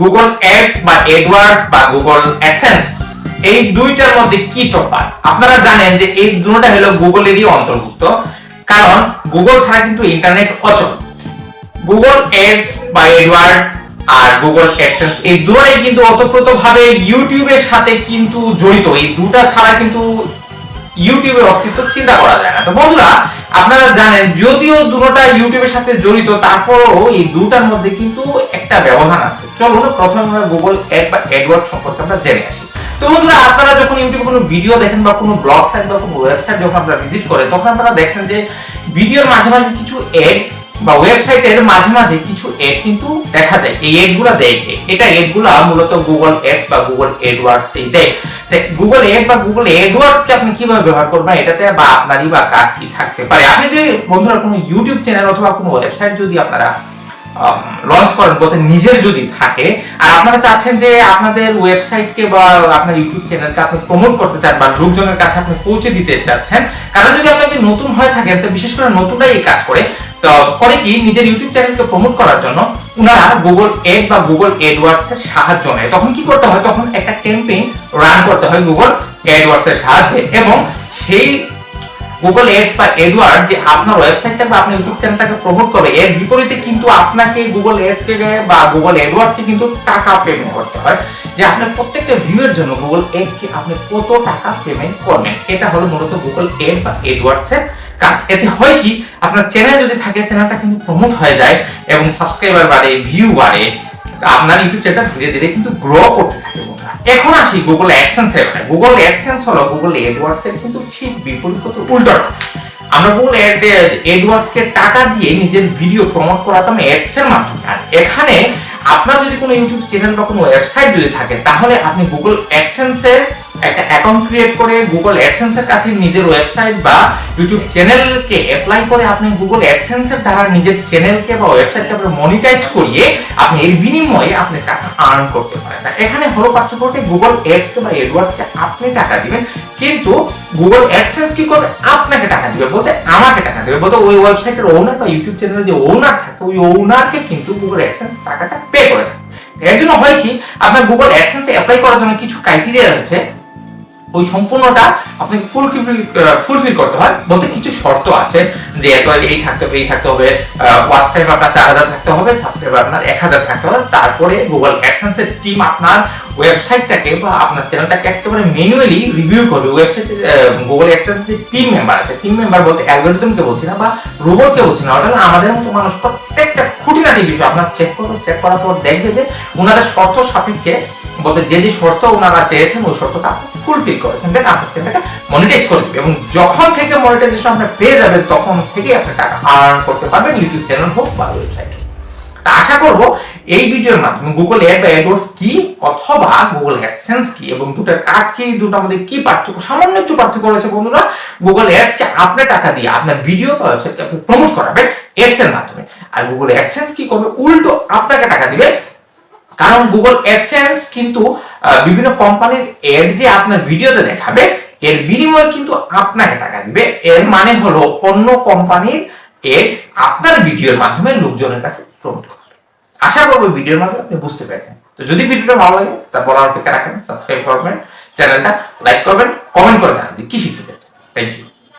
Google ads বা Edwards বা Google AdSense এই দুইটার মধ্যে কি তফাৎ? আপনারা জানেন যে এই দুটোটা হলো গুগলেরই অন্তর্ভুক্ত, কারণ গুগল ছাড়া কিন্তু ইন্টারনেট অচল। গুগল অ্যাডস বা এডওয়ার্ড আর গুগল অ্যাডসেন্স এই দুটোই কিন্তু ওতপ্রোতভাবে ইউটিউবের সাথে কিন্তু জড়িত। এই দুটো ছাড়া কিন্তু ইউটিউবের অস্তিত্ব চিন্তা করা যায় না। তো বন্ধুরা, আপনারা জানেন যদিও দুটোটা ইউটিউবের সাথে জড়িত, তারপরও এই দুটার মধ্যে কিন্তু একটা ব্যবধান আছে। চলুন প্রথমে আমরা গুগল অ্যাড বা অ্যাডওয়ার্ড সম্পর্কে আমরা জেনে আসি। তো বন্ধুরা, আপনারা যখন ইউটিউবে কোনো ভিডিও দেখেন বা কোনো ব্লগ সাইট বা কোনো ওয়েবসাইট যখন আপনারা ভিজিট করেন, তখন আপনারা দেখেন যে ভিডিওর মাঝে মাঝে কিছু অ্যাড বা ওয়েবসাইটের মাঝে মাঝে কিছু অ্যাড কিন্তু দেখা যায়। এই অ্যাডগুলো দেখে এটা অ্যাডগুলো মূলত গুগল অ্যাডস বা গুগল অ্যাডওয়ার্ডস এই দেয়। গুগল অ্যাড বা গুগল অ্যাডওয়ার্ডস কে আপনি কিভাবে ব্যবহার করবেন, এটাতে বা আপনারই বা কাজ কি থাকতে পারে? আপনি যদি বন্ধুরা কোনো ইউটিউব চ্যানেল অথবা কোনো ওয়েবসাইট যদি আপনারা লঞ্চ করেন, বলতে নিজের যদি থাকে, আর আপনারা চাচ্ছেন যে আপনাদের ওয়েবসাইটকে বা আপনার ইউটিউব চ্যানেলকে আপনি প্রমোট করতে চান বা লোকজনের কাছে আপনি পৌঁছে দিতে চাচ্ছেন, কারণ যদি আপনাকে নতুন হয়ে থাকেন, তো বিশেষ করে নতুনরাই এই কাজ করে, তো করে কি নিজের ইউটিউব চ্যানেলকে প্রমোট করার জন্য উনারা গুগল অ্যাড বা গুগল অ্যাডওয়ার্ডস এর সাহায্য নেয়। তখন কি করতে হয়? তখন একটা ক্যাম্পেইন রান করতে হয় গুগল অ্যাডওয়ার্ডস এর সাহায্যে, এবং সেই গুগল অ্যাডস বা অ্যাডওয়ার্ড যে আপনার ওয়েবসাইটটা বা আপনার ইউটিউব চ্যানেলটাকে প্রমোট করে, এর বিপরীতে কিন্তু আপনাকে গুগল অ্যাডস কে বা গুগল অ্যাডওয়ার্ডস কে কিন্তু টাকা পেমেন্ট করতে হয়, যে আপনার প্রত্যেকটা ভিউয়ের জন্য গুগল অ্যাড কে আপনি কত টাকা পেমেন্ট করবেন। এটা হলো মূলত গুগল অ্যাড বা অ্যাডওয়ার্ডস এর কাজ। এতে হয় কি, আপনার চ্যানেল যদি থাকে, চ্যানেলটা কিন্তু প্রমোট হয়ে যায় এবং সাবস্ক্রাইবার বাড়ে, ভিউ বাড়ে, আপনার ইউটিউব চ্যানেলটা ধীরে ধীরে কিন্তু গ্রো করতে থাকে। এখন আসি গুগল অ্যাডসেন্স এর ব্যাপারে। গুগল অ্যাডসেন্স হলো গুগল অ্যাডওয়ার্ডস এর কিন্তু ঠিক বিপরীত, উল্টো। আমরা গুগল অ্যাডওয়ার্ডস কে টাকা দিয়ে নিজের ভিডিও প্রমোট করাতাম অ্যাডস এর মাধ্যমে। আর এখানে আপনার যদি কোনো ইউটিউব চ্যানেল বা কোনো ওয়েবসাইট যদি থাকে, তাহলে আপনি গুগল অ্যাডসেন্স এর একটা অ্যাকাউন্ট ক্রিয়েট করে গুগল অ্যাডসেন্স এর কাছে নিজের ওয়েবসাইট বা ইউটিউব চ্যানেলকে অ্যাপ্লাই করে আপনি গুগল অ্যাডসেন্স এর দ্বারা নিজের চ্যানেলকে বা ওয়েবসাইটকে আপনি মনিটাইজ করিয়ে আপনি এর বিনিময়ে আপনি টাকা আর্ন করতে পারেন। এখানে হলো পার্থক্যটা, গুগল অ্যাডস বা অ্যাডওয়ার্ডস কে আপনি টাকা দিবেন, কিন্তু গুগল অ্যাডসেন্স কি করবে? আপনাকে টাকা দিবে, বলতে আমাকে টাকা দিবে, বলতে ওই ওয়েবসাইটের ওনার বা ইউটিউব চ্যানেলের যে ওনার থাকে, ওই ওনারকে কিন্তু গুগল অ্যাডসেন্স টাকাটা পে করে থাকে। এর জন্য হয় কি, আপনার গুগল অ্যাডসেন্স অ্যাপ্লাই করার জন্য কিছু ক্রাইটেরিয়া আছে, ওই সম্পূর্ণটা আপনাকে ফুলফিল করতে হয়, বলতে কিছু শর্ত আছে, যে এত এই থাকতে হবে, এই থাকতে হবে, ওয়াচ টাইম আপনার 4000 থাকতে হবে, সাবস্ক্রাইবার আপনার 1000 থাকতে হবে। তারপরে গুগল অ্যাডসেন্স এর টিম আপনার ওয়েবসাইটটাকে বা আপনার চ্যানেলটাকে একেবারে ম্যানুয়ালি রিভিউ করবে। ওয়েবসাইটে গুগল অ্যাডসেন্স এর টিম মেম্বার আছে, টিম মেম্বার বলতে অ্যালগরিদমকে বলছি না বা রোবটকে বলছি না, ওটা আমাদের মতো মানুষ প্রত্যেকটা খুঁটিনাটি বিষয় আপনার চেক করার পর দেখবে যে ওনাদের শর্ত সাপেক্ষে, বলতে যে যে শর্ত ওনারা চেয়েছেন ওই শর্তটা ফুলফিল করেছেন, দেন আপনার চ্যানেলটাকে মনিটাইজ করে দিবে, এবং যখন থেকে মনিটাইজেশন আপনি পেয়ে যাবেন, তখন থেকে আপনি টাকা আর্ন করতে পারবেন, ইউটিউব চ্যানেল হোক বা ওয়েবসাইট হোক। তা আশা করব এই ভিডিওর মাধ্যমে গুগল অ্যাড বা অ্যাডওয়ার্ডস কি অথবা গুগল অ্যাডসেন্স কি এবং দুটার কাজ কি, দুটার মধ্যে কি পার্থক্য, সামান্য একটু পার্থক্য রয়েছে বন্ধুরা। গুগল অ্যাডস কে আপনি টাকা দিয়ে আপনার ভিডিও বা ওয়েবসাইটকে আপনি প্রমোট করাবেন অ্যাডস এর মাধ্যমে, আর গুগল অ্যাডসেন্স কি করবে? উল্টো আপনাকে টাকা দিবে, কারণ গুগল অ্যাডসেন্স কিন্তু বিভিন্ন কোম্পানির অ্যাড যে আপনার ভিডিওতে দেখাবে, এর বিনিময়ে কিন্তু আপনাকে টাকা দিবে। এর মানে হলো অন্য কোম্পানির অ্যাড আপনার ভিডিওর মাধ্যমে লোকজনের কাছে প্রমোট করবে। আশা করব ভিডিওর মাধ্যমে আপনি বুঝতে পেরেছেন। তো যদি ভিডিওটা ভালো লাগে, তার বলার অপেক্ষা রাখেন, সাবস্ক্রাইব করবেন, চ্যানেলটা লাইক করবেন, কমেন্ট করে জানাবেন কি শিখতে পেরেছেন। Thank you.